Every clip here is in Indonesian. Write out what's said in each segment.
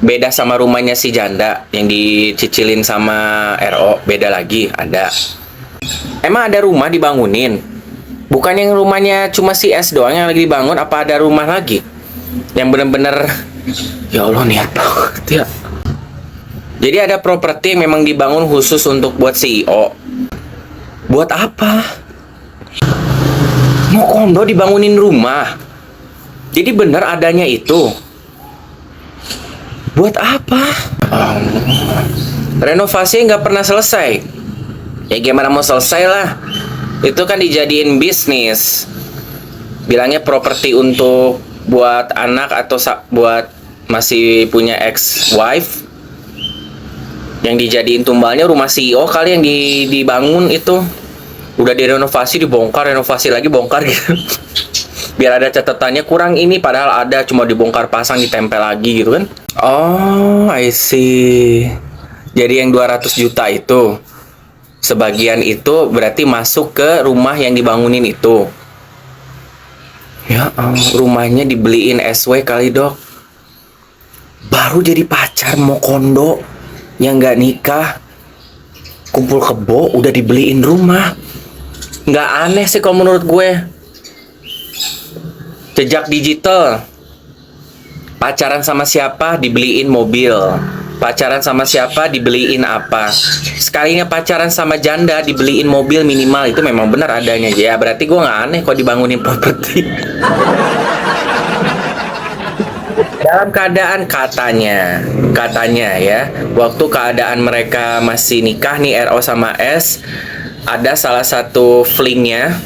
Beda sama rumahnya si janda yang dicicilin sama RO, beda lagi ada. Emang ada rumah dibangunin? Bukan yang rumahnya cuma si S doang yang lagi dibangun, apa ada rumah lagi? Yang bener-bener, ya Allah niat banget ya. Jadi ada properti yang memang dibangun khusus untuk buat CEO. Buat apa? Mau kondo dibangunin rumah. Jadi bener adanya itu. Buat apa? Renovasi nggak pernah selesai. Ya gimana mau selesai lah. Itu kan dijadiin bisnis. Bilangnya properti untuk buat anak atau buat masih punya ex-wife. Yang dijadiin tumbalnya rumah CEO kali yang dibangun itu. Udah direnovasi, dibongkar, renovasi lagi, bongkar gitu. Biar ada catatannya kurang ini, padahal ada, cuma dibongkar pasang, ditempel lagi gitu kan. Oh, I see. Jadi yang 200 juta itu, sebagian itu berarti masuk ke rumah yang dibangunin itu. Ya, rumahnya dibeliin SW kali dok. Baru jadi pacar mau kondo, yang nggak nikah, kumpul kebo udah dibeliin rumah. Nggak aneh sih kalau menurut gue. Jejak digital. Pacaran sama siapa dibeliin mobil. Pacaran sama siapa dibeliin apa. Sekalinya pacaran sama janda dibeliin mobil minimal. Itu memang benar adanya. Ya berarti gue nggak aneh kalau dibangunin properti. Dalam keadaan katanya ya, waktu keadaan mereka masih nikah nih RO sama S, ada salah satu flingnya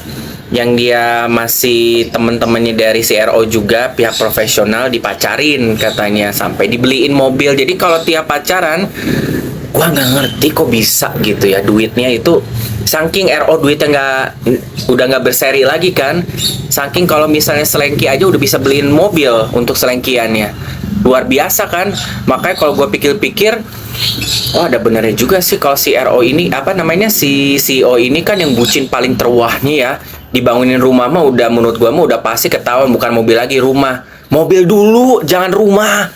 yang dia masih temen-temennya dari si RO juga, pihak profesional, dipacarin katanya sampai dibeliin mobil. Jadi kalau tiap pacaran, gua nggak ngerti kok bisa gitu ya duitnya itu. Saking RO duitnya udah nggak berseri lagi kan. Saking kalau misalnya selengki aja udah bisa beliin mobil untuk selengkiannya. Luar biasa kan. Makanya kalau gue pikir-pikir, oh ada benernya juga sih kalau si RO ini, apa namanya, si CEO ini kan yang bucin paling terwahnya ya. Dibangunin rumah mah udah, menurut gue mah udah pasti ketahuan, bukan mobil lagi, rumah. Mobil dulu, jangan rumah.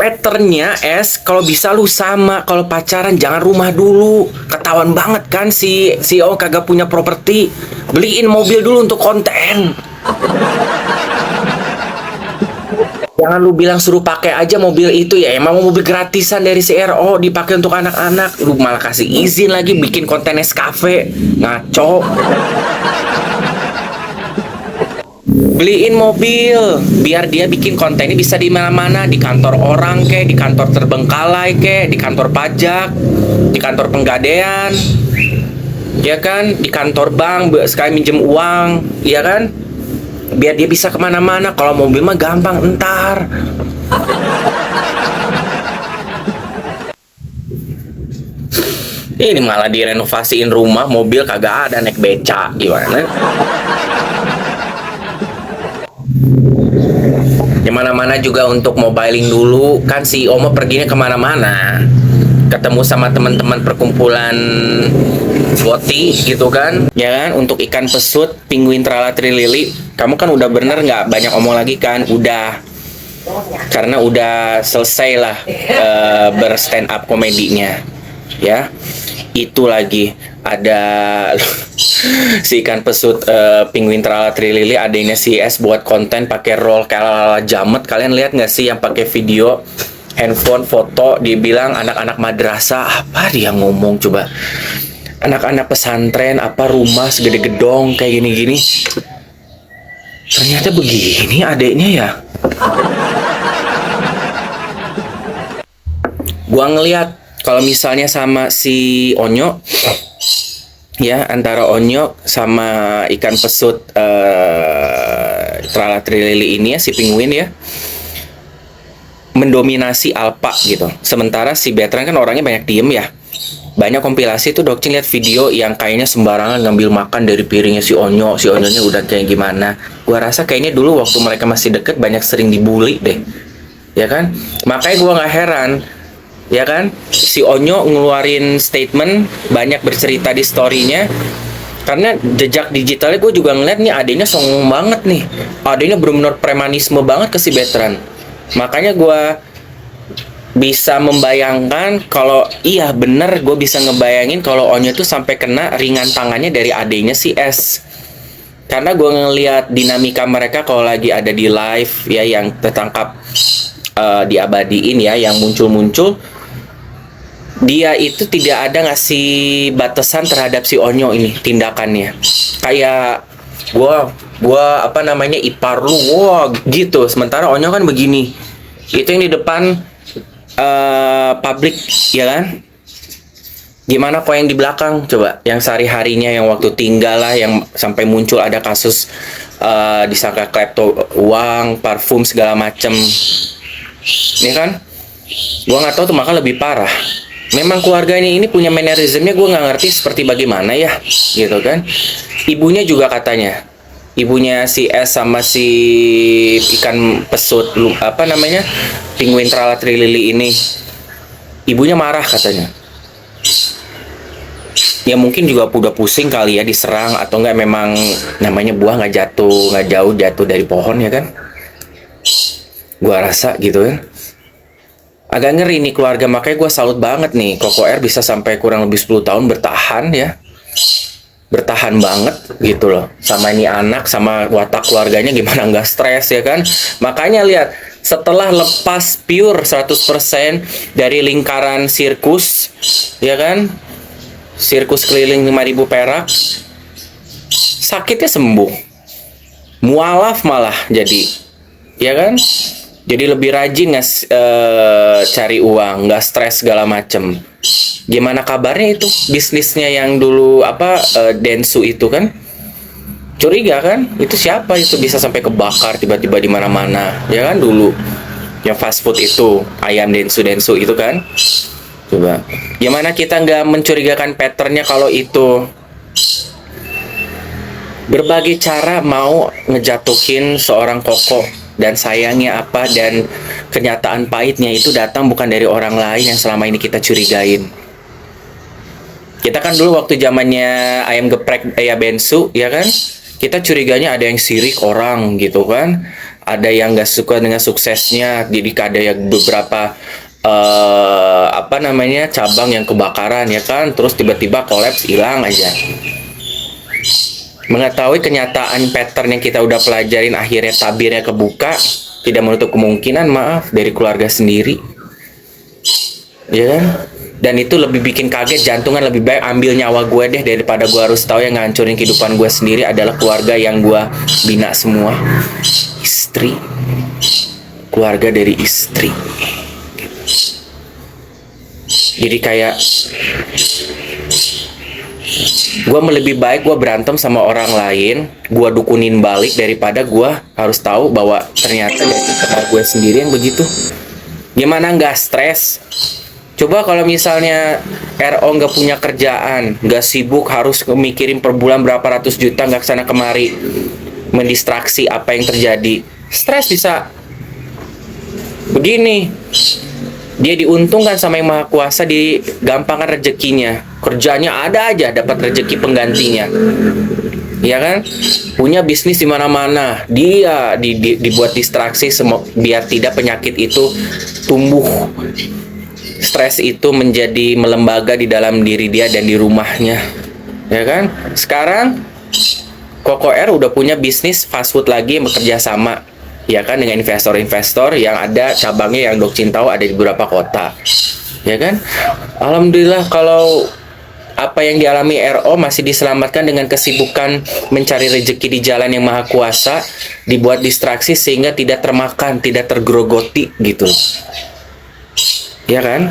Patternnya kalau bisa lu sama, kalau pacaran jangan rumah dulu. Ketahuan banget kan si CEO kagak punya properti. Beliin mobil dulu untuk konten. Jangan lu bilang suruh pakai aja mobil itu ya. Emang mobil gratisan dari si RO dipakai untuk anak-anak. Lu malah kasih izin lagi bikin konten Nescafe. Ngaco. Beliin mobil biar dia bikin kontennya bisa di mana-mana, di kantor orang kek, di kantor terbengkalai kek, di kantor pajak, di kantor penggadean, ya kan, di kantor bank sekali minjem uang, ya kan, biar dia bisa kemana-mana. Kalau mobil mah gampang entar. Ini malah direnovasiin rumah, mobil kagak ada, naik beca, gimana? Mana-mana juga untuk mobiling dulu kan. CEO mah perginya kemana-mana, ketemu sama teman-teman perkumpulan boti gitu kan, ya kan, untuk ikan pesut, penguin trala trilili. Kamu kan udah bener nggak banyak omong lagi kan, udah, karena udah selesai lah berstand up komedinya ya. Itu lagi ada si ikan pesut penguin trala trilili, adanya si S buat konten pakai roll kayak jamet. Kalian lihat nggak sih yang pakai video handphone foto, dibilang anak-anak madrasah, apa dia ngomong coba, anak-anak pesantren, apa rumah segede gedong kayak gini-gini. Ternyata begini adeknya ya. Gua ngeliat kalau misalnya sama si Onyo ya, antara Onyo sama ikan pesut trala trilili ini ya, si penguin ya, mendominasi Alpa gitu. Sementara si Betran kan orangnya banyak diem ya. Banyak kompilasi tuh Dokcin lihat video yang kayaknya sembarangan ngambil makan dari piringnya si Onyo. Si Onyonya udah kayak gimana. Gua rasa kayaknya dulu waktu mereka masih deket banyak sering dibully deh. Ya kan? Makanya gua nggak heran, ya kan, si Onyo ngeluarin statement, banyak bercerita di story-nya Karena jejak digitalnya gue juga ngeliat nih adanya songong banget nih. Adanya bener-bener premanisme banget ke si Betran. Makanya gue bisa membayangkan kalau iya bener, gue bisa ngebayangin kalau Onyo tuh sampai kena ringan tangannya dari adenya si S. Karena gue ngeliat dinamika mereka kalau lagi ada di live ya, yang tertangkap diabadiin ya, yang muncul-muncul, dia itu tidak ada ngasih batasan terhadap si Onyo ini tindakannya. Kayak gua apa namanya, ipar lu, wah gitu. Sementara Onyo kan begini. Itu yang di depan publik ya kan. Gimana kok yang di belakang coba, yang sehari-harinya, yang waktu tinggal lah, yang sampai muncul ada kasus disangka klepto uang, parfum segala macem. Ini kan gua nggak tahu tuh, maka lebih parah. Memang keluarganya ini punya mannerismnya, gue nggak ngerti seperti bagaimana ya, gitu kan. Ibunya juga katanya, ibunya si S sama si ikan pesut, apa namanya, penguin tralatrilili ini, ibunya marah katanya. Ya mungkin juga udah pusing kali ya, diserang atau enggak, memang namanya buah nggak jauh jatuh dari pohon ya kan. Gua rasa gitu kan. Agak ngeri nih keluarga, makanya gue salut banget nih Koko R bisa sampai kurang lebih 10 tahun bertahan ya. Bertahan banget gitu loh. Sama ini anak, sama watak keluarganya gimana nggak stres ya kan. Makanya lihat, setelah lepas pure 100% dari lingkaran sirkus ya kan, sirkus keliling 5.000 perak, sakitnya sembuh, mualaf malah jadi ya kan. Jadi lebih rajin cari uang, nggak stres segala macem. Gimana kabarnya itu bisnisnya yang dulu apa Densu itu kan? Curiga kan? Itu siapa itu bisa sampai kebakar tiba-tiba di mana-mana, ya kan dulu? Yang fast food itu, ayam Densu itu kan? Coba, gimana kita nggak mencurigakan patternnya kalau itu berbagai cara mau ngejatuhin seorang Koko. Dan sayangnya apa, dan kenyataan pahitnya itu datang bukan dari orang lain yang selama ini kita curigain. Kita kan dulu waktu zamannya ayam geprek ya Bensu ya kan, kita curiganya ada yang sirik orang gitu kan, ada yang gak suka dengan suksesnya, jadi ada yang beberapa apa namanya, cabang yang kebakaran ya kan, terus tiba-tiba kolaps, hilang aja. Mengetahui kenyataan pattern yang kita udah pelajarin, akhirnya tabirnya kebuka, tidak menutup kemungkinan maaf dari keluarga sendiri ya kan. Dan itu lebih bikin kaget, jantungan lebih baik ambil nyawa gue deh daripada gue harus tahu yang ngancurin kehidupan gue sendiri adalah keluarga yang gue bina semua. Istri, keluarga dari istri. Jadi kayak gue lebih baik gue berantem sama orang lain, gue dukunin balik, daripada gue harus tahu bahwa ternyata dari internal gue sendiri yang begitu. Gimana nggak stres? Coba kalau misalnya RO nggak punya kerjaan, nggak sibuk, harus mikirin per bulan berapa ratus juta, nggak kesana kemari, mendistraksi apa yang terjadi, stres bisa begini. Dia diuntungkan sama yang maha kuasa, digampangkan rezekinya, kerjanya ada aja, dapat rezeki penggantinya, ya kan? Punya bisnis di mana-mana, dia dibuat distraksi biar tidak penyakit itu tumbuh, stres itu menjadi melembaga di dalam diri dia dan di rumahnya, ya kan? Sekarang Koko R udah punya bisnis fast food lagi yang bekerja sama ya kan dengan investor-investor yang ada cabangnya, yang Dokcintau ada di beberapa kota ya kan. Alhamdulillah kalau apa yang dialami RO masih diselamatkan dengan kesibukan mencari rezeki di jalan yang maha kuasa, dibuat distraksi sehingga tidak termakan, tidak tergerogoti gitu ya kan.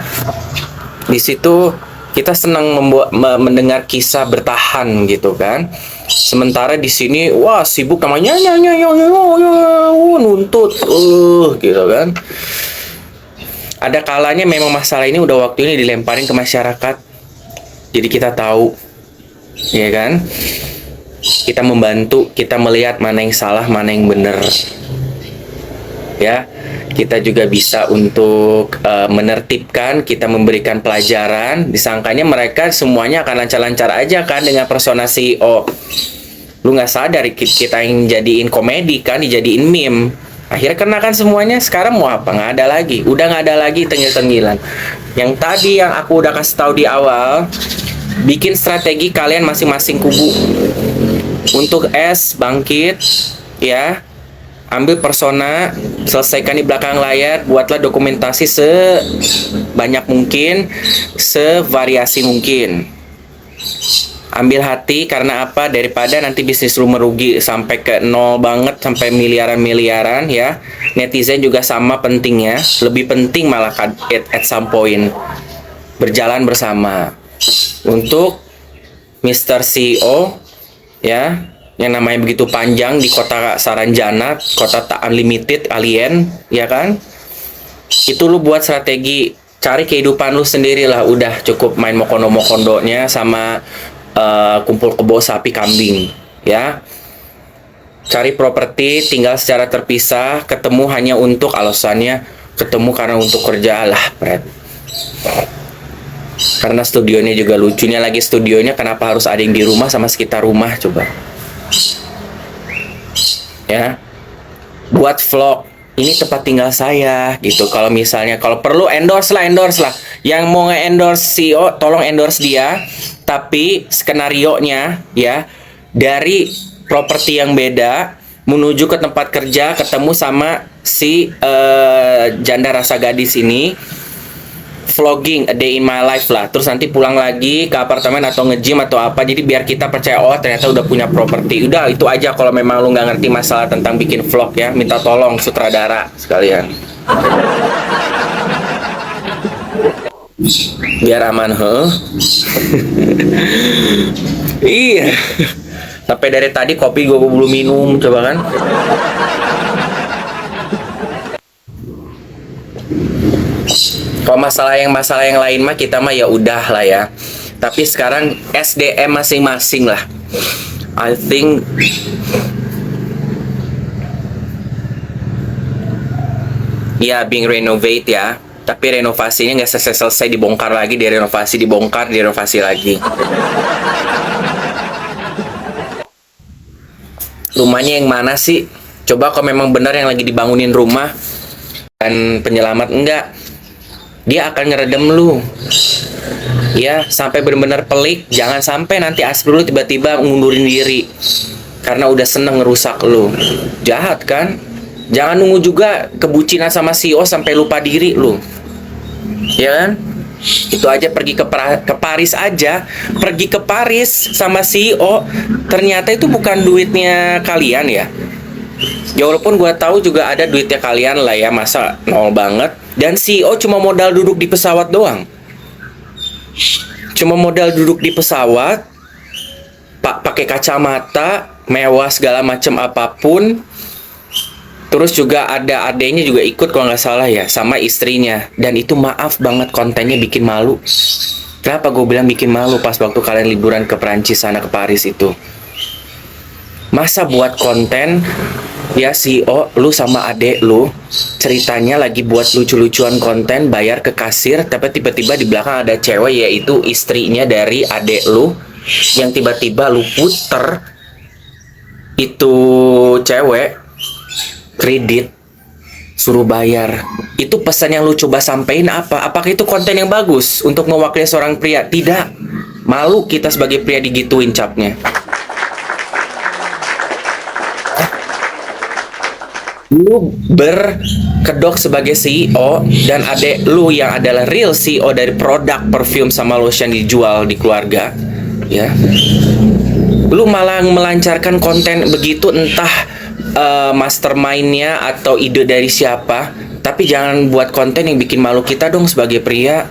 Di situ kita senang mendengar kisah bertahan gitu kan. Sementara di sini wah sibuk namanya nuntut gitu kan. Ada kalanya memang masalah ini udah waktunya dilemparin ke masyarakat. Jadi kita tahu ya kan. Kita membantu, kita melihat mana yang salah, mana yang benar. Ya. kita juga bisa untuk menertibkan, kita memberikan pelajaran. Disangkanya mereka semuanya akan lancar-lancar aja kan dengan persona CEO. Lu nggak sadar kita yang jadiin komedi kan, dijadiin meme. Akhirnya kena kan semuanya. Sekarang mau apa? Nggak ada lagi. Udah nggak ada lagi tengil-tengilan. Yang tadi yang aku udah kasih tahu di awal, bikin strategi kalian masing-masing kubu. Untuk S, bangkit, ya. Ambil persona, selesaikan di belakang layar, buatlah dokumentasi sebanyak mungkin, sevariasi mungkin. Ambil hati, karena apa? Daripada nanti bisnis lu merugi sampai ke nol banget, sampai miliaran-miliaran ya. Netizen juga sama pentingnya, lebih penting malah at some point. Berjalan bersama. Untuk Mr. CEO ya, yang namanya begitu panjang di kota Saranjana, kota tak unlimited alien, ya kan? Itu lu buat strategi, cari kehidupan lu sendiri lah. Udah cukup main mokono-mokondonya sama kumpul kebo sapi kambing, ya. Cari properti, tinggal secara terpisah, ketemu hanya untuk alasannya ketemu karena untuk kerja lah, Fred. Karena studionya juga lucunya lagi, studionya kenapa harus ada yang di rumah sama sekitar rumah coba. Ya, buat vlog ini tempat tinggal saya gitu. Kalau misalnya kalau perlu endorse lah. Yang mau nge-endorse CEO tolong endorse dia, tapi skenarionya ya dari properti yang beda menuju ke tempat kerja, ketemu sama si janda rasa gadis ini, vlogging a day in my life lah. Terus nanti pulang lagi ke apartemen atau nge-gym atau apa. Jadi biar kita percaya, oh ternyata udah punya properti. Udah itu aja. Kalau memang lu nggak ngerti masalah tentang bikin vlog ya, minta tolong sutradara sekalian. Biar aman, Iya. Sampai dari tadi kopi gue belum minum, coba kan. Kalau masalah yang lain mah kita mah ya udah lah ya. Tapi sekarang SDM masing-masing lah. I think ya being renovate ya. Tapi renovasinya nggak selesai dibongkar lagi, direnovasi lagi. Rumahnya yang mana sih? Coba kalau memang benar yang lagi dibangunin rumah dan penyelamat enggak, dia akan ngeredem lu ya sampai benar-benar pelik. Jangan sampai nanti Asrul tiba-tiba ngundurin diri karena udah seneng ngerusak lu. Jahat kan? Jangan nunggu juga kebucinan sama CEO sampai lupa diri lu, ya kan? Itu aja, pergi ke Paris aja. Pergi ke Paris sama CEO, ternyata itu bukan duitnya kalian ya. Ya walaupun gua tahu juga ada duitnya kalian lah ya, masa nol banget. Dan CEO cuma modal duduk di pesawat doang. Cuma modal duduk di pesawat, pakai kacamata, mewah segala macam apapun. Terus juga ada adeknya juga ikut kalau nggak salah ya, sama istrinya. Dan itu maaf banget kontennya bikin malu. Kenapa gue bilang bikin malu pas waktu kalian liburan ke Perancis sana, ke Paris itu? Masa buat konten ya CEO, lu sama adek lu ceritanya lagi buat lucu-lucuan konten, bayar ke kasir, tapi tiba-tiba di belakang ada cewek, yaitu istrinya dari adek lu, yang tiba-tiba lu puter itu cewek kredit, suruh bayar. Itu pesan yang lu coba sampein apa? Apakah itu konten yang bagus untuk mewakili seorang pria? Tidak. Malu kita sebagai pria digituin capnya. Lu berkedok sebagai CEO dan adek lu yang adalah real CEO dari produk perfume sama lotion dijual di keluarga, ya. Lu malah melancarkan konten begitu, entah mastermindnya atau ide dari siapa. Tapi jangan buat konten yang bikin malu kita dong sebagai pria.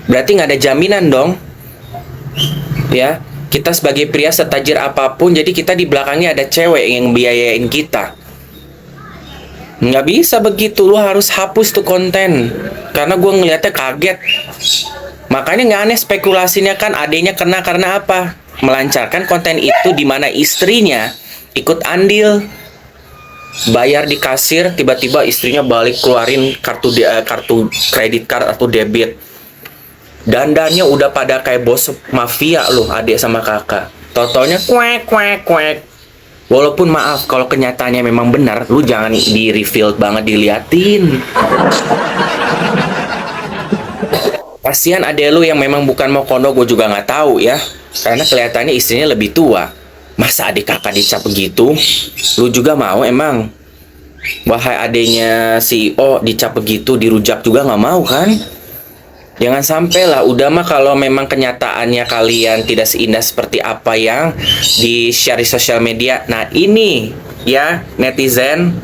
Berarti nggak ada jaminan dong, ya. Kita sebagai pria setajir apapun, jadi kita di belakangnya ada cewek yang biayain kita. Nggak bisa begitu, lu harus hapus tuh konten. Karena gue ngeliatnya kaget. Makanya nggak aneh spekulasinya kan adanya kena karena apa? Melancarkan konten itu di mana istrinya ikut andil. bayar di kasir, tiba-tiba istrinya balik keluarin kartu kredit card atau debit. Dandannya udah pada kayak bos mafia loh, adik sama kakak. Totonya kuek kuek kuek. Walaupun maaf, kalau kenyataannya memang benar, lu jangan di reveal banget diliatin. Kasihan adek lu yang memang bukan mau kondo, gue juga nggak tahu ya. Karena kelihatannya istrinya lebih tua. Masa adik kakak dicap begitu? Lu juga mau emang? Wahai adeknya CEO dicap begitu, dirujak juga nggak mau kan? Jangan sampai lah, udah mah kalau memang kenyataannya kalian tidak seindah seperti apa yang di-share di sosial media. Nah ini ya netizen,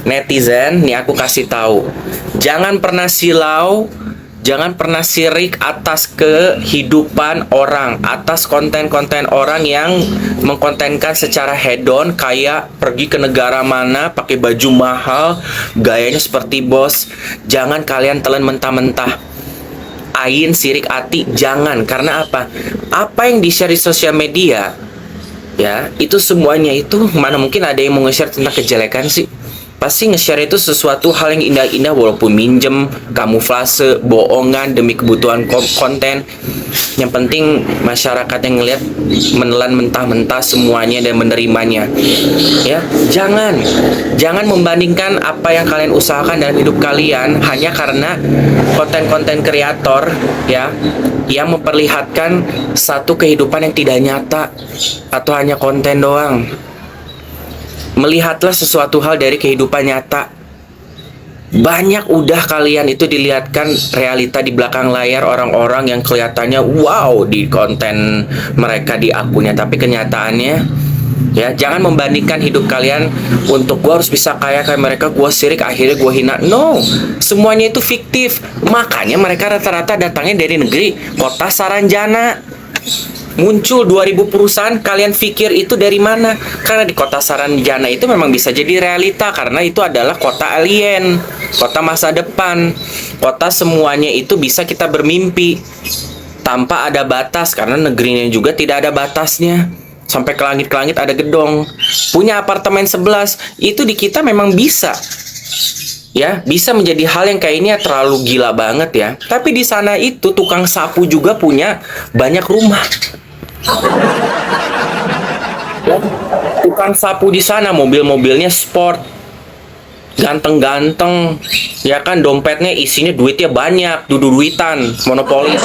nih aku kasih tahu. Jangan pernah silau, jangan pernah sirik atas kehidupan orang, atas konten-konten orang yang mengkontenkan secara hedon, kayak pergi ke negara mana, pakai baju mahal, gayanya seperti bos. Jangan kalian telan mentah-mentah. Ain, sirik hati, jangan. Karena apa? Apa yang di-share di sosial media, ya, itu semuanya itu, mana mungkin ada yang mau nge-share tentang kejelekan sih? Pasti nge-share itu sesuatu hal yang indah-indah, walaupun minjem, kamuflase, bohongan demi kebutuhan konten. Yang penting masyarakat yang ngeliat menelan mentah-mentah semuanya dan menerimanya. Ya, jangan membandingkan apa yang kalian usahakan dalam hidup kalian hanya karena konten-konten kreator ya yang memperlihatkan satu kehidupan yang tidak nyata atau hanya konten doang. Melihatlah sesuatu hal dari kehidupan nyata. Banyak udah kalian itu dilihatkan realita di belakang layar orang-orang yang kelihatannya wow di konten mereka di akunnya, tapi kenyataannya ya, jangan membandingkan hidup kalian untuk gua harus bisa kaya kayak mereka, gua sirik akhirnya gua hina. No, semuanya itu fiktif. Makanya mereka rata-rata datangnya dari negeri kota Saranjana. Muncul 2000 perusahaan, kalian pikir itu dari mana? Karena di kota Saranjana itu memang bisa jadi realita, karena itu adalah kota alien, kota masa depan, kota semuanya itu bisa kita bermimpi tanpa ada batas, karena negerinya juga tidak ada batasnya. Sampai ke langit-langit ada gedong. Punya apartemen 11, itu di kita memang bisa. Ya, bisa menjadi hal yang kayak ini ya, terlalu gila banget ya. Tapi di sana itu tukang sapu juga punya banyak rumah. Ya, tukang sapu di sana mobil-mobilnya sport, ganteng-ganteng, ya kan, dompetnya isinya duitnya banyak, duit-duitan, monopoli.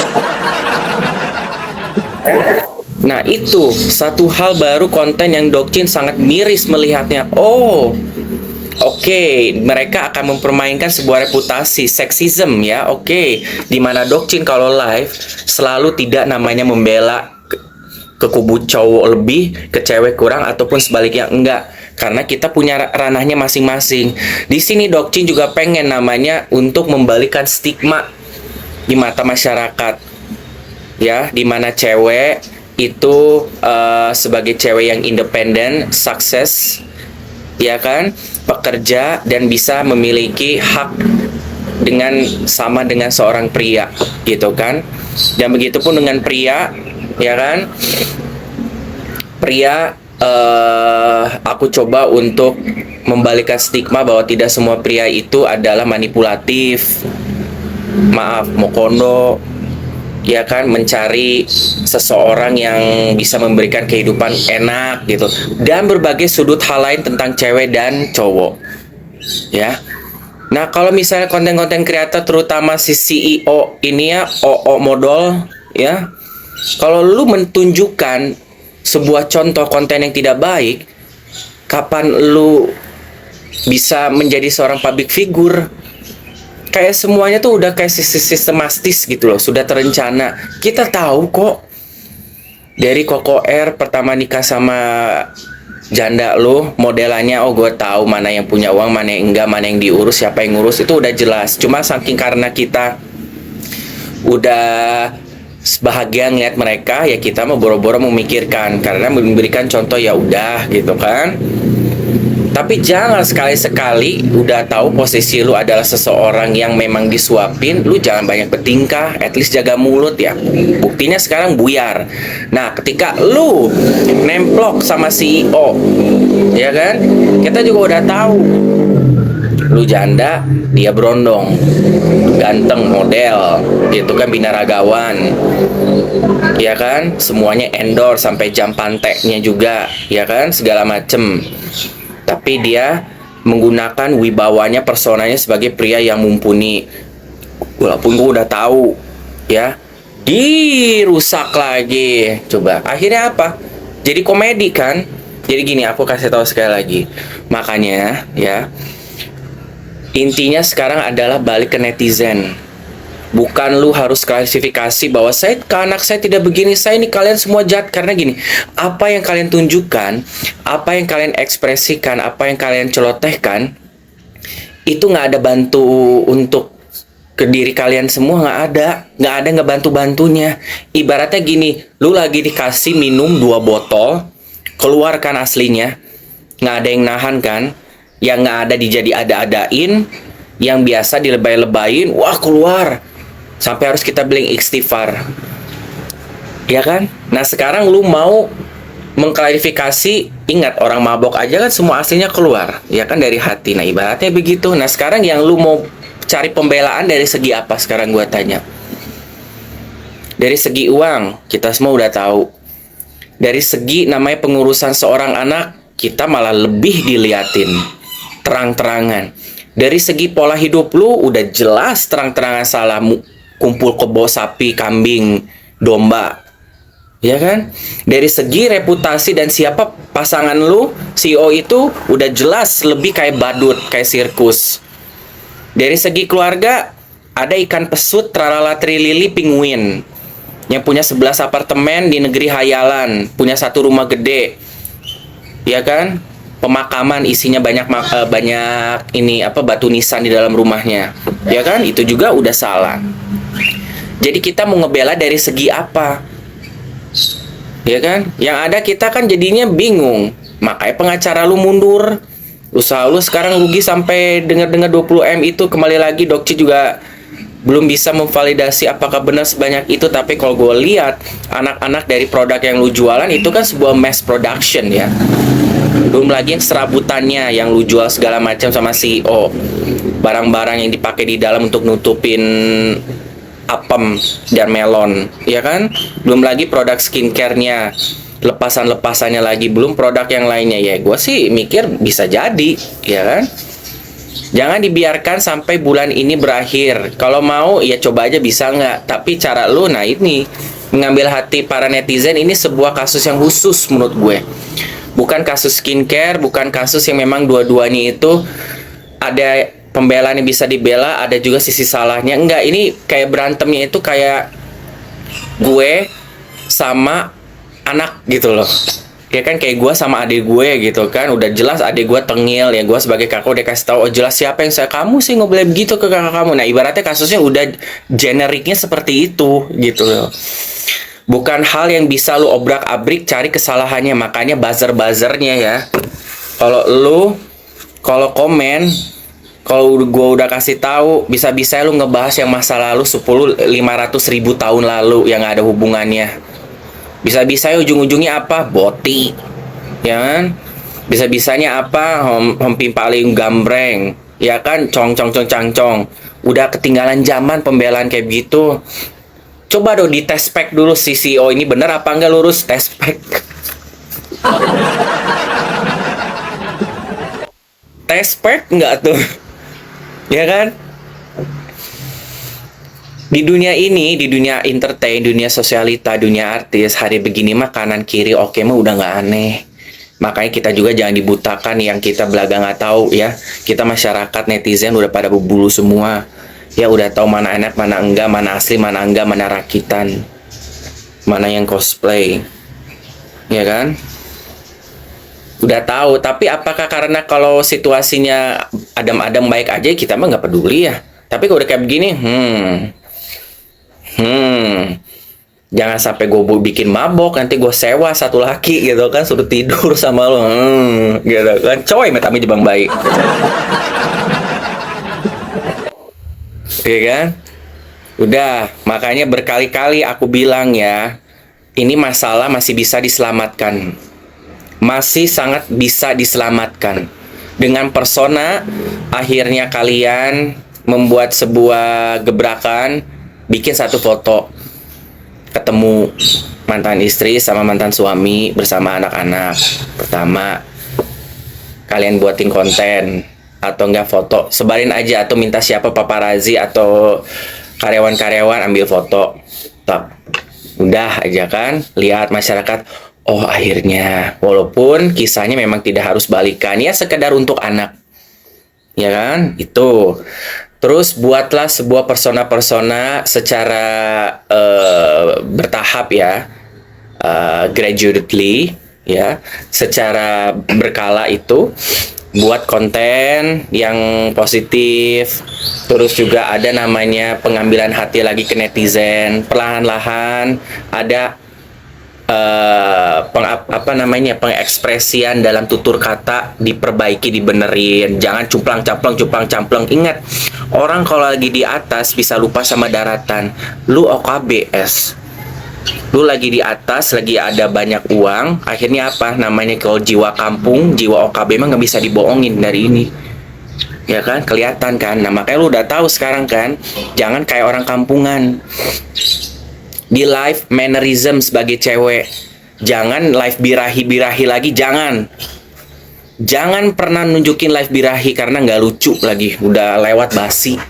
Nah itu satu hal baru konten yang Dokcin sangat miris melihatnya. Oh, oke, mereka akan mempermainkan sebuah reputasi seksisme ya. Oke, dimana Dokcin kalau live selalu tidak namanya membela ke kubu cowok lebih, ke cewek kurang, ataupun sebaliknya, enggak. Karena kita punya ranahnya masing-masing. Di sini Dokcin juga pengen namanya untuk membalikan stigma di mata masyarakat. Ya, dimana cewek itu sebagai cewek yang independen, sukses, ya kan, pekerja dan bisa memiliki hak dengan sama dengan seorang pria, gitu kan. Dan begitupun dengan pria, ya kan, pria, aku coba untuk membalikan stigma bahwa tidak semua pria itu adalah manipulatif, maaf, mokondo, ya kan, mencari seseorang yang bisa memberikan kehidupan enak gitu, dan berbagai sudut hal lain tentang cewek dan cowok, ya. Nah kalau misalnya konten-konten kreator, terutama si CEO ini ya, OO modal ya, kalau lu menunjukkan sebuah contoh konten yang tidak baik, kapan lu bisa menjadi seorang public figure? Kayak semuanya tuh udah kayak sistematis gitu loh, sudah terencana. Kita tahu kok dari Koko R pertama nikah sama janda lo, modelannya, oh gue tahu mana yang punya uang, mana yang enggak, mana yang diurus, siapa yang ngurus, itu udah jelas. Cuma saking karena kita udah bahagia ngeliat mereka, ya kita mau boro-boro memikirkan, karena memberikan contoh ya udah gitu kan. Tapi jangan sekali-sekali udah tahu posisi lu adalah seseorang yang memang disuapin, lu jangan banyak bertingkah, at least jaga mulut ya. Buktinya sekarang buyar. Nah, ketika lu nemplok sama CEO, ya kan? Kita juga udah tahu lu janda, dia berondong, ganteng, model, gitu kan, binaragawan, ya kan, semuanya endorse sampai jam panteknya juga, ya kan, segala macem. Tapi dia menggunakan wibawanya, personanya sebagai pria yang mumpuni. Walaupun gue udah tahu, ya, dirusak lagi. Coba, akhirnya apa? Jadi komedi kan? Jadi gini, aku kasih tahu sekali lagi. Makanya, ya, intinya sekarang adalah balik ke netizen. Bukan lu harus klasifikasi bahwa saya ke anak saya tidak begini, saya ini kalian semua jahat. Karena gini, apa yang kalian tunjukkan, apa yang kalian ekspresikan, apa yang kalian celotehkan, itu nggak ada bantu untuk ke diri kalian semua, nggak ada ngebantu-bantunya. Ibaratnya gini, lu lagi dikasih minum 2 botol, keluarkan aslinya, nggak ada yang nahan kan, yang nggak ada dijadi ada-adain, yang biasa dilebay-lebayin, wah keluar, sampai harus kita beli istighfar, ya kan? Nah sekarang lu mau mengklarifikasi, ingat orang mabok aja kan semua aslinya keluar, ya kan, dari hati. Nah ibaratnya begitu. Nah sekarang yang lu mau cari pembelaan dari segi apa sekarang gua tanya? Dari segi uang, kita semua udah tahu. Dari segi namanya pengurusan seorang anak, kita malah lebih diliatin terang-terangan. Dari segi pola hidup lu udah jelas terang-terangan salah, kumpul kebo sapi, kambing, domba, ya kan? Dari segi reputasi dan siapa pasangan lu, CEO itu udah jelas lebih kayak badut, kayak sirkus. Dari segi keluarga, ada ikan pesut, tralala trilili, penguin yang punya 11 apartemen di negeri hayalan, punya 1 rumah gede, ya kan? Pemakaman isinya banyak ini apa, batu nisan di dalam rumahnya, ya kan? Itu juga udah salah. Jadi kita mau ngebela dari segi apa, ya kan? Yang ada kita kan jadinya bingung. Makanya pengacara lu mundur, usaha lu sekarang rugi sampai dengar-dengar 20M. Itu kembali lagi Dokci juga belum bisa memvalidasi apakah benar sebanyak itu. Tapi kalau gue lihat anak-anak dari produk yang lu jualan itu kan sebuah mass production ya. Belum lagi yang serabutannya yang lu jual segala macam sama CEO, barang-barang yang dipakai di dalam untuk nutupin apem dan melon, ya kan? Belum lagi produk skincare-nya, lepasan-lepasannya lagi, belum produk yang lainnya. Ya gue sih mikir bisa jadi, ya kan? Jangan dibiarkan sampai bulan ini berakhir. Kalau mau ya coba aja bisa nggak. Tapi cara lu, nah ini mengambil hati para netizen, ini sebuah kasus yang khusus menurut gue. Bukan kasus skincare, bukan kasus yang memang dua-duanya itu ada pembelaan yang bisa dibela, ada juga sisi salahnya. Enggak, ini kayak berantemnya itu kayak gue sama anak gitu loh. Ya kan, kayak gue sama adik gue gitu kan. Udah jelas adik gue tengil, ya gue sebagai kakak udah kasih tahu, oh jelas siapa yang saya, kamu sih nggak boleh begitu ke kakak kamu. Nah ibaratnya kasusnya udah generiknya seperti itu gitu loh. Bukan hal yang bisa lu obrak-abrik cari kesalahannya. Makanya buzzer-buzzernya ya. Kalau komen, kalau gue udah kasih tahu, bisa-bisa lu ngebahas yang masa lalu 500 ribu tahun lalu yang gak ada hubungannya. Bisa-bisa ujung-ujungnya apa? Boti, ya kan? Bisa-bisanya apa? Hempim paling gambreng, ya kan? Cong. Udah ketinggalan zaman pembelaan kayak gitu. Coba dong di test pack dulu si CEO ini bener apa enggak, lurus test pack. Test pack enggak tuh? Ya kan? Di dunia ini, di dunia entertain, dunia sosialita, dunia artis, hari begini mah kanan kiri oke mah udah nggak aneh. Makanya kita juga jangan dibutakan yang kita belaga nggak tahu ya. Kita masyarakat netizen udah pada berbulu semua. Ya udah tahu mana enak, mana enggak, mana asli, mana enggak, mana rakitan, mana yang cosplay, ya kan? Udah tahu. Tapi apakah karena kalau situasinya adem-adem baik aja kita mah nggak peduli ya? Tapi kalau udah kayak begini, Jangan sampai gue bikin mabok, nanti gue sewa satu laki gitu kan, suruh tidur sama lo, gitu kan. Coy, metami jebang baik. Oke kan? Udah, makanya berkali-kali aku bilang ya, ini masalah masih bisa diselamatkan. Masih sangat bisa diselamatkan. Dengan persona, akhirnya kalian membuat sebuah gebrakan, bikin satu foto. Ketemu mantan istri sama mantan suami bersama anak-anak. Pertama, kalian buatin konten. Atau enggak foto, sebarin aja. Atau minta siapa paparazzi atau karyawan-karyawan ambil foto. Top. Udah aja kan, lihat masyarakat, oh akhirnya, walaupun kisahnya memang tidak harus balikan, ya sekedar untuk anak, ya kan, itu. Terus buatlah sebuah persona-persona secara bertahap ya, gradually, ya, secara berkala itu. Buat konten yang positif, terus juga ada namanya pengambilan hati lagi ke netizen, perlahan-lahan ada pengekspresian dalam tutur kata diperbaiki, dibenerin, jangan cumplang-camplang. Ingat, orang kalau lagi di atas bisa lupa sama daratan. Lu OKBS, lu lagi di atas, lagi ada banyak uang, akhirnya apa namanya, kalau jiwa kampung, jiwa OKB emang nggak bisa dibohongin dari ini, ya kan, kelihatan kan. Nah makanya lu udah tahu sekarang kan, jangan kayak orang kampungan di live mannerism sebagai cewek. Jangan live birahi lagi, jangan pernah nunjukin live birahi karena nggak lucu lagi, udah lewat basi.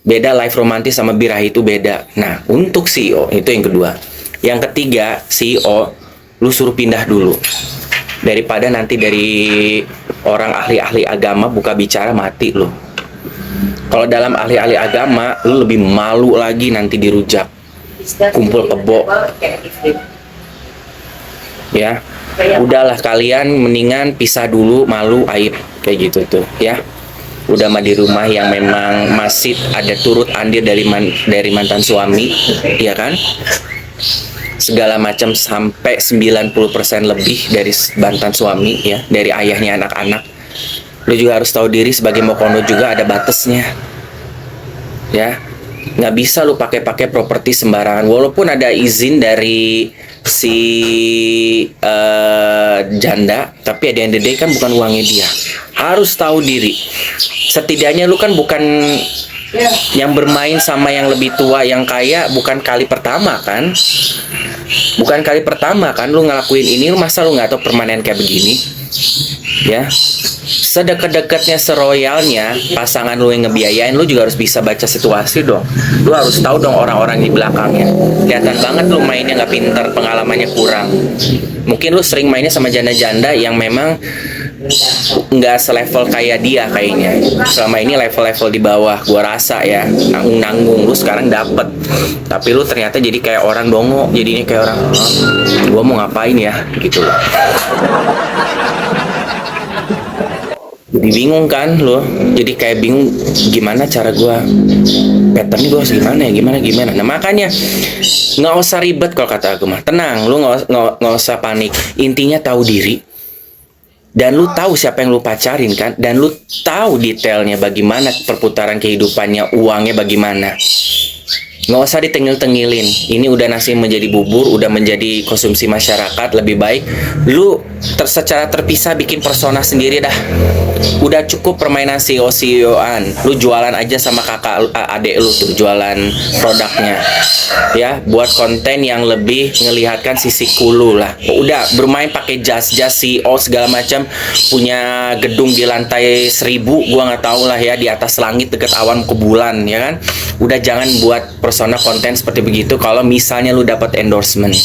Beda live romantis sama birahi, itu beda. Nah, untuk CEO itu yang kedua. Yang ketiga, CEO lu suruh pindah dulu. Daripada nanti dari orang ahli-ahli agama buka bicara, mati lu. Kalau dalam ahli-ahli agama, lu lebih malu lagi nanti dirujak. Kumpul kebo. Ya. Udahlah, kalian mendingan pisah dulu, malu, aib kayak gitu tuh, ya. Udah mah di rumah yang memang masih ada turut andil dari mantan suami, ya kan? Segala macam sampai 90% lebih dari mantan suami, ya, dari ayahnya anak-anak. Lu juga harus tahu diri, sebagai mokono juga ada batasnya. Ya. Nggak bisa lu pakai properti sembarangan, walaupun ada izin dari si janda, tapi at the end of the day kan bukan uangnya dia. Harus tahu diri. Setidaknya lu kan bukan yang bermain sama yang lebih tua, yang kaya, bukan kali pertama kan. Bukan kali pertama kan lu ngelakuin ini. Lu masa lu nggak tahu permanen kayak begini, ya. Sedekat-dekatnya, seroyalnya pasangan lu yang ngebiayain, lu juga harus bisa baca situasi dong. Lu harus tahu dong orang-orang di belakangnya. Kelihatan banget lu mainnya nggak pinter, pengalamannya kurang. Mungkin lu sering mainnya sama janda-janda yang memang nggak selevel kayak dia kayaknya. Selama ini level-level di bawah, gua rasa ya, nanggung-nanggung. Lu sekarang dapet, tapi lu ternyata jadi kayak orang dongo, jadinya kayak orang, gua mau ngapain ya, gitu loh. Jadi bingung kan lo, jadi kayak bingung gimana cara gua, patternnya gua harus gimana ya, gimana. Nah makanya nggak usah ribet kalau kata aku mah, tenang, lu nggak usah panik. Intinya tahu diri, dan lu tahu siapa yang lu pacarin kan, dan lu tahu detailnya bagaimana perputaran kehidupannya, uangnya bagaimana. Nggak usah ditengil-tengilin. Ini udah nasi menjadi bubur, udah menjadi konsumsi masyarakat. Lebih baik lu secara terpisah bikin persona sendiri dah. Udah cukup permainan CEO-an. Lu jualan aja sama kakak adek lu tuh, jualan produknya, ya, buat konten yang lebih ngelihatkan sisi cool lah. Udah bermain pakai jas CEO segala macam, punya gedung di lantai 1000, gua nggak tahu lah ya, di atas langit deket awan ke bulan, ya kan. Udah jangan buat persona konten seperti begitu. Kalau misalnya lu dapat endorsement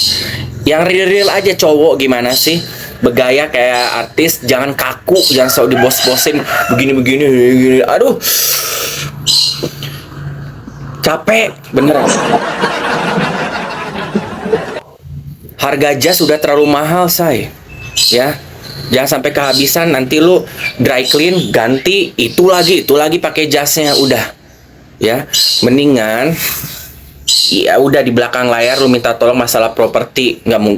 yang real aja, cowok gimana sih bergaya kayak artis, jangan kaku, jangan selalu dibos-bosin begini. Aduh, capek beneran. Harga jas sudah terlalu mahal, say, ya. Jangan sampai kehabisan, nanti lu dry clean ganti itu lagi pakai jasnya. Udah, ya, mendingan Ya udah di belakang layar lu minta tolong masalah properti, nggak mau.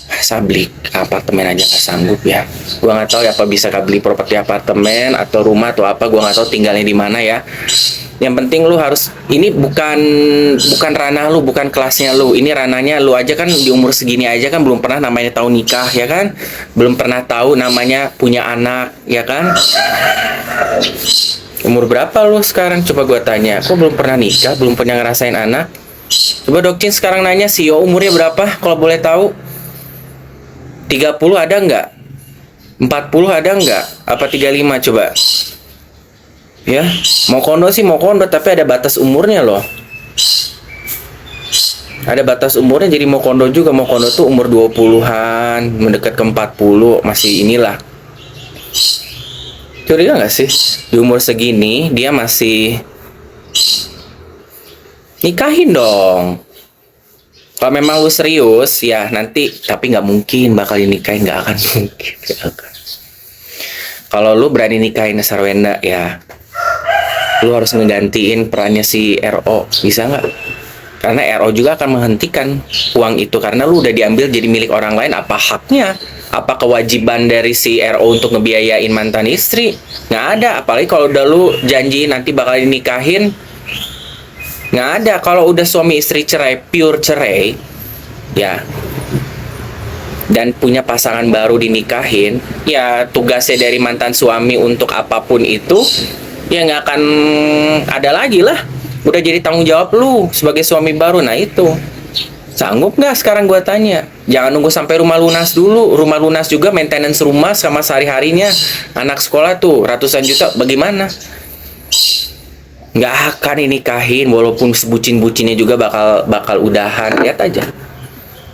Masa beli apartemen aja nggak sanggup ya. Gua nggak tahu ya apa bisa beli properti apartemen atau rumah atau apa. Gua nggak tahu tinggalnya di mana ya. Yang penting lu harus, ini bukan ranah lu, bukan kelasnya lu. Ini ranahnya lu aja kan, di umur segini aja kan belum pernah namanya tahu nikah ya kan? Belum pernah tahu namanya punya anak ya kan? Umur berapa lu sekarang? Coba gua tanya. Kok belum pernah nikah, belum pernah ngerasain anak? Coba Dokcin sekarang nanya CEO umurnya berapa kalau boleh tahu? 30 ada nggak? 40 ada nggak? Apa 35 coba? Ya, mau kondo sih mau kondo, tapi ada batas umurnya loh. Ada batas umurnya, jadi mau kondo juga. Mau kondo tuh umur 20-an, mendekat ke 40, masih inilah. Curiga nggak sih? Di umur segini, dia masih... Nikahin dong. Kalau memang lu serius, ya nanti, tapi nggak mungkin bakal dinikahin, nggak akan mungkin. Nggak akan. Kalau lu berani nikahin Sarwenda, ya lu harus ngegantiin perannya si RO, bisa nggak? Karena RO juga akan menghentikan uang itu, karena lu udah diambil jadi milik orang lain. Apa haknya? Apa kewajiban dari si RO untuk ngebiayain mantan istri? Nggak ada. Apalagi kalau udah lu janji nanti bakal dinikahin, nggak ada. Kalau udah suami istri cerai, pure cerai, ya, dan punya pasangan baru dinikahin, ya tugasnya dari mantan suami untuk apapun itu, ya nggak akan ada lagi lah. Udah jadi tanggung jawab lu sebagai suami baru. Nah itu, sanggup nggak sekarang gua tanya? Jangan nunggu sampai rumah lunas dulu. Rumah lunas juga maintenance rumah sama sehari-harinya. Anak sekolah tuh ratusan juta, bagaimana? Nggak akan dinikahin, walaupun sebucin-bucinnya juga bakal udahan. Lihat aja,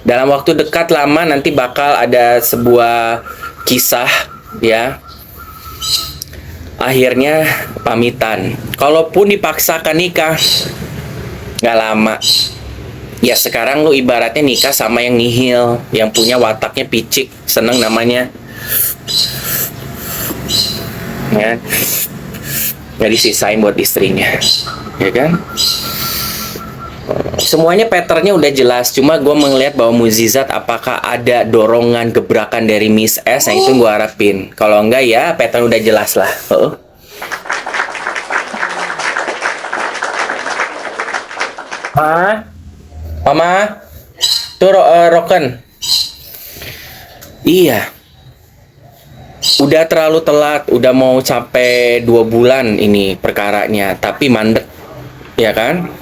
dalam waktu dekat lama nanti bakal ada sebuah kisah ya, akhirnya pamitan. Kalaupun dipaksakan nikah, nggak lama. Ya sekarang lu ibaratnya nikah sama yang nihil, yang punya wataknya picik, seneng namanya ya, nggak disisain buat istrinya, ya kan? Semuanya patternnya udah jelas. Cuma gue melihat bahwa mukjizat, apakah ada dorongan gebrakan dari Miss S, yang itu gue harapin. Kalau enggak ya pattern udah jelas lah. Mama, tuh Roken. Iya, udah terlalu telat, udah mau sampai 2 bulan ini perkaranya, tapi mandek, ya kan?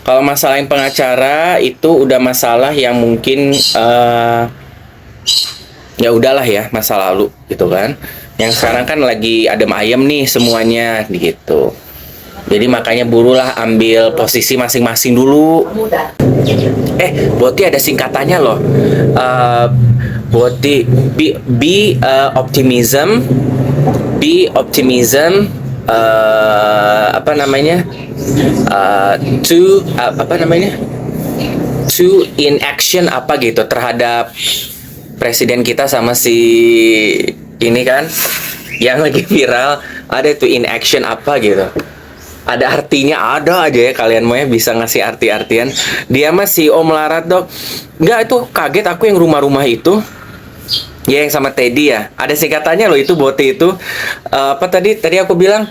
Kalau masalahin pengacara itu udah masalah yang mungkin ya udahlah ya, masa lalu gitu kan. Yang sekarang kan lagi adem ayem nih semuanya gitu. Jadi makanya burulah ambil posisi masing-masing dulu. Boti ada singkatannya loh. Boti optimism, apa namanya? To in action apa gitu terhadap presiden kita sama si ini kan yang lagi viral, ada tuh in action apa gitu. Ada artinya, ada aja ya kalian mau ya bisa ngasih arti-artian. Dia mah si Om Larat dok. Enggak, itu kaget aku yang rumah-rumah itu. Ya yang sama Teddy ya. Ada singkatannya loh itu, Boti itu. Apa tadi aku bilang